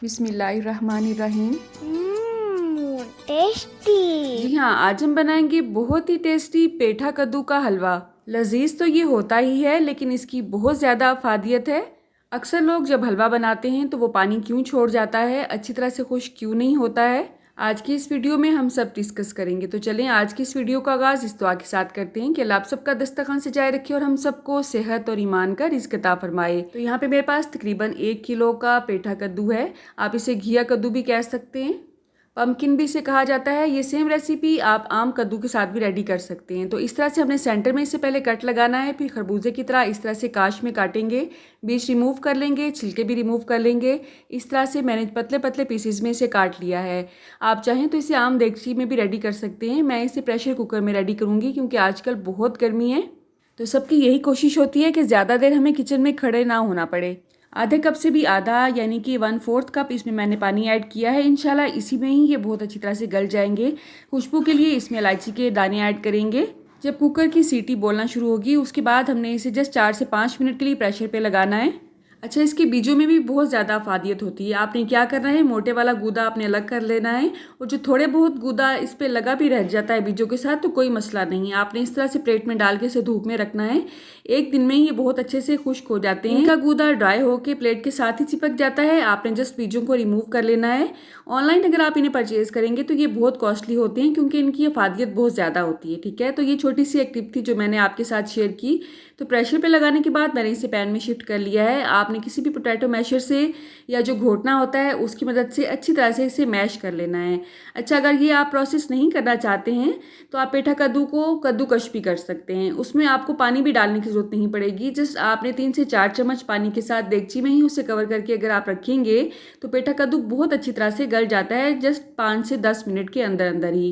बिस्मिल्लाहिर्रहमानिर्रहीम। टेस्टी। जी हाँ, आज हम बनाएंगे बहुत ही टेस्टी पेठा कद्दू का हलवा। लजीज तो ये होता ही है, लेकिन इसकी बहुत ज़्यादा अफादियत है। अक्सर लोग जब हलवा बनाते हैं तो वो पानी क्यों छोड़ जाता है, अच्छी तरह से खुश क्यों नहीं होता है। आज की इस वीडियो में हम सब डिस्कस करेंगे। तो चलें आज की इस वीडियो का आगाज़ इस दुआ के साथ करते हैं कि अल्लाह आप सबका दस्तरखान सजाए रखे और हम सबको सेहत और ईमान का रिज़्क अता फरमाए। तो यहाँ पे मेरे पास तकरीबन 1 किलो का पेठा कद्दू है। आप इसे घिया कद्दू भी कह सकते हैं, पम्पकिन भी इसे कहा जाता है। ये सेम रेसिपी आप आम कद्दू के साथ भी रेडी कर सकते हैं। तो इस तरह से हमने सेंटर में इसे पहले कट लगाना है, फिर खरबूजे की तरह इस तरह से काश में काटेंगे, बीज रिमूव कर लेंगे, छिलके भी रिमूव कर लेंगे। इस तरह से मैंने पतले पतले पीसेस में इसे काट लिया है। आप चाहें तो इसे आम देगची में भी रेडी कर सकते हैं। मैं इसे प्रेशर कुकर में रेडी करूँगी क्योंकि आजकल बहुत गर्मी है, तो सबकी यही कोशिश होती है कि ज़्यादा देर हमें किचन में खड़े ना होना पड़े। आधे कप से भी आधा यानी कि 1/4 कप इसमें मैंने पानी ऐड किया है। इंशाल्लाह इसी में ही ये बहुत अच्छी तरह से गल जाएंगे। खुशबू के लिए इसमें इलायची के दाने ऐड करेंगे। जब कुकर की सीटी बोलना शुरू होगी उसके बाद हमने इसे जस्ट 4 से 5 मिनट के लिए प्रेशर पे लगाना है। अच्छा, इसके बीजों में भी बहुत ज़्यादा अफादियत होती है। आपने क्या करना है, मोटे वाला गूदा आपने अलग कर लेना है, और जो थोड़े बहुत गूदा इस पे लगा भी रह जाता है बीजों के साथ तो कोई मसला नहीं है। आपने इस तरह से प्लेट में डाल के इसे धूप में रखना है। एक दिन में ही ये बहुत अच्छे से खुश्क हो जाते हैं। इनका गूदा ड्राई होकर प्लेट के साथ ही चिपक जाता है। आपने जस्ट बीजों को रिमूव कर लेना है। ऑनलाइन अगर आप इन्हें परचेज करेंगे तो ये बहुत कॉस्टली होते हैं क्योंकि इनकी अफादियत बहुत ज़्यादा होती है। ठीक है, तो ये छोटी सी एक टिप थी जो मैंने आपके साथ शेयर की। तो प्रेशर पे लगाने के बाद मैंने इसे पैन में शिफ्ट कर लिया है। आपने किसी भी पोटैटो मैशर से या जो घोटना होता है उसकी मदद से अच्छी तरह से इसे मैश कर लेना है। अच्छा, अगर ये आप प्रोसेस नहीं करना चाहते हैं तो आप पेठा कद्दू को कद्दूकश भी कर सकते हैं। उसमें आपको पानी भी डालने की ज़रूरत नहीं पड़ेगी। जस्ट आपने 3 से 4 चम्मच पानी के साथ देगची में ही उसे कवर करके अगर आप रखेंगे तो पेठा कद्दू बहुत अच्छी तरह से गल जाता है, जस्ट 5 से 10 मिनट के अंदर अंदर ही।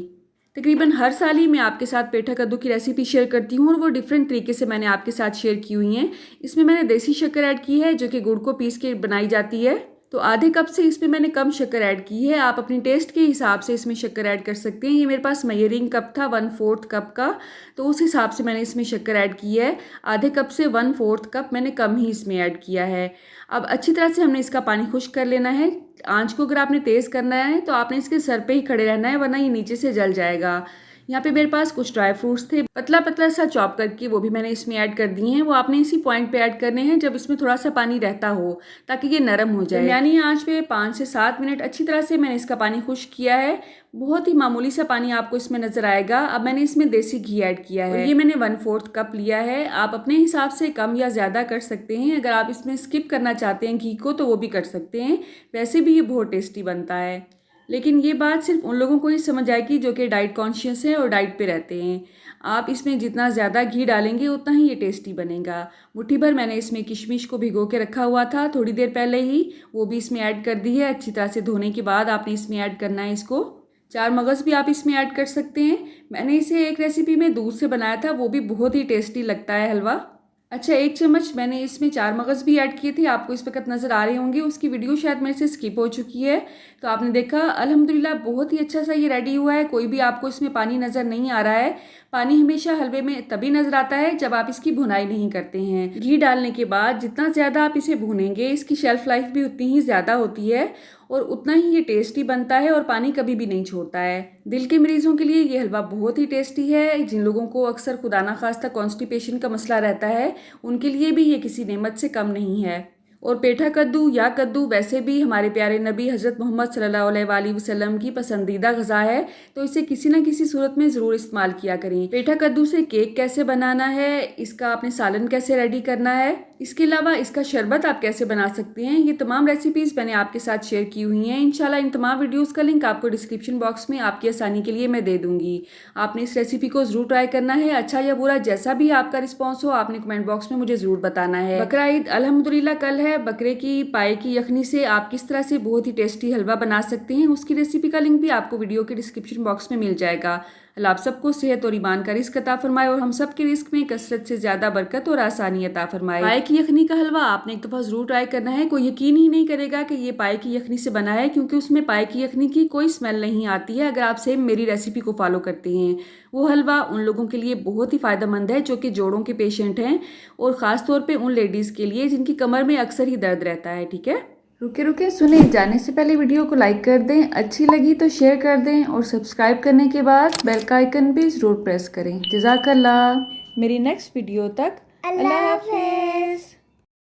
तकरीबन हर साल ही मैं आपके साथ पेठा कद्दू की रेसिपी शेयर करती हूँ और वो डिफरेंट तरीके से मैंने आपके साथ शेयर की हुई हैं। इसमें मैंने देसी शक्कर ऐड की है जो कि गुड़ को पीस के बनाई जाती है। तो आधे कप से इसमें मैंने कम शक्कर ऐड की है। आप अपने टेस्ट के हिसाब से इसमें शक्कर ऐड कर सकते हैं। ये मेरे पास मेजरिंग कप था 1/4 कप का, तो उस हिसाब से मैंने इसमें शक्कर ऐड की है। आधे कप से 1/4 कप मैंने कम ही इसमें ऐड किया है। अब अच्छी तरह से हमने इसका पानी खुश्क कर लेना है। आंच को अगर आपने तेज़ करना है तो आपने इसके सर पे ही खड़े रहना है, वरना ये नीचे से जल जाएगा। यहाँ पे मेरे पास कुछ ड्राई फ्रूट्स थे, पतला पतला सा चॉप करके वो भी मैंने इसमें ऐड कर दिए हैं। वो आपने इसी पॉइंट पे ऐड करने हैं जब इसमें थोड़ा सा पानी रहता हो, ताकि ये नरम हो जाए। यानी आंच पे 5 से 7 मिनट अच्छी तरह से मैंने इसका पानी खुश्क किया है। बहुत ही मामूली सा पानी आपको इसमें नजर आएगा। अब मैंने इसमें देसी घी ऐड किया है। ये मैंने 1/4 कप लिया है। आप अपने हिसाब से कम या ज़्यादा कर सकते हैं। अगर आप इसमें स्किप करना चाहते हैं घी को तो वो भी कर सकते हैं, वैसे भी ये बहुत टेस्टी बनता है। लेकिन ये बात सिर्फ उन लोगों को ही समझ आएगी जो कि डाइट कॉन्शियस है और डाइट पे रहते हैं। आप इसमें जितना ज़्यादा घी डालेंगे उतना ही ये टेस्टी बनेगा। मुट्ठी भर मैंने इसमें किशमिश को भिगो के रखा हुआ था थोड़ी देर पहले ही, वो भी इसमें ऐड कर दी है। अच्छी तरह से धोने के बाद आपने इसमें ऐड करना है इसको। 4 मगज़ भी आप इसमें ऐड कर सकते हैं। मैंने इसे एक रेसिपी में दूध से बनाया था, वो भी बहुत ही टेस्टी लगता है हलवा। अच्छा, 1 चम्मच मैंने इसमें 4 मगज़ भी ऐड किए थे, आपको इस वक्त नज़र आ रहे होंगे। उसकी वीडियो शायद मेरे से स्किप हो चुकी है। तो आपने देखा अल्हम्दुलिल्लाह बहुत ही अच्छा सा ये रेडी हुआ है। कोई भी आपको इसमें पानी नज़र नहीं आ रहा है। पानी हमेशा हलवे में तभी नज़र आता है जब आप इसकी भुनाई नहीं करते हैं। घी डालने के बाद जितना ज़्यादा आप इसे भूनेंगे इसकी शेल्फ़ लाइफ भी उतनी ही ज़्यादा होती है और उतना ही ये टेस्टी बनता है और पानी कभी भी नहीं छोड़ता है। दिल के मरीजों के लिए ये हलवा बहुत ही टेस्टी है। जिन लोगों को अक्सर खुदा ना खास्ता कॉन्स्टिपेशन का मसला रहता है उनके लिए भी ये किसी नेमत से कम नहीं है। और पेठा कद्दू या कद्दू वैसे भी हमारे प्यारे नबी हज़रत मोहम्मद सल्लल्लाहु अलैहि वसल्लम की पसंदीदा ग़िज़ा है, तो इसे किसी न किसी सूरत में ज़रूर इस्तेमाल किया करें। पेठा कद्दू से केक कैसे बनाना है, इसका आपने सालन कैसे रेडी करना है, इसके अलावा इसका शरबत आप कैसे बना सकते हैं, ये तमाम रेसिपीज़ मैंने आपके साथ शेयर की हुई हैं। इंशाल्लाह इन तमाम वीडियोज़ का लिंक आपको डिस्क्रिप्शन बॉक्स में आपकी आसानी के लिए मैं दे दूँगी। आपने इस रेसिपी को ज़रूर ट्राई करना है। अच्छा या बुरा जैसा भी आपका रिस्पॉन्स हो आपने कमेंट बॉक्स में मुझे ज़रूर बताना है। बकरा ईद अल्हम्दुलिल्लाह कल है। बकरे की पाए की यखनी से आप किस तरह से बहुत ही टेस्टी हलवा बना सकते हैं उसकी रेसिपी का लिंक भी आपको वीडियो के डिस्क्रिप्शन बॉक्स में मिल जाएगा। अल्लाह आप सबको सेहत और ईमान का रिस्क अता फरमाए और हम सब के रिस्क में कसरत से ज़्यादा बरकत और आसानी अता फरमाए। पाए की यखनी का हलवा आपने एक दफ़ा ज़रूर ट्राई करना है। कोई यकीन ही नहीं करेगा कि ये पाए की यखनी से बना है, क्योंकि उसमें पाए की यखनी की कोई स्मेल नहीं आती है अगर आप सेम मेरी रेसिपी को फॉलो करते हैं। वो हलवा उन लोगों के लिए बहुत ही फ़ायदेमंद है जो कि जोड़ों के पेशेंट हैं और ख़ास तौर पे उन लेडीज़ के लिए जिनकी कमर में अक्सर ही दर्द रहता है। ठीक है, रुके रुके सुने, जाने से पहले वीडियो को लाइक कर दें, अच्छी लगी तो शेयर कर दें और सब्सक्राइब करने के बाद बेल का आइकन भी ज़रूर प्रेस करें। जज़ाकल्लाह। मेरी नेक्स्ट वीडियो तक अल्लाह हाफिज़।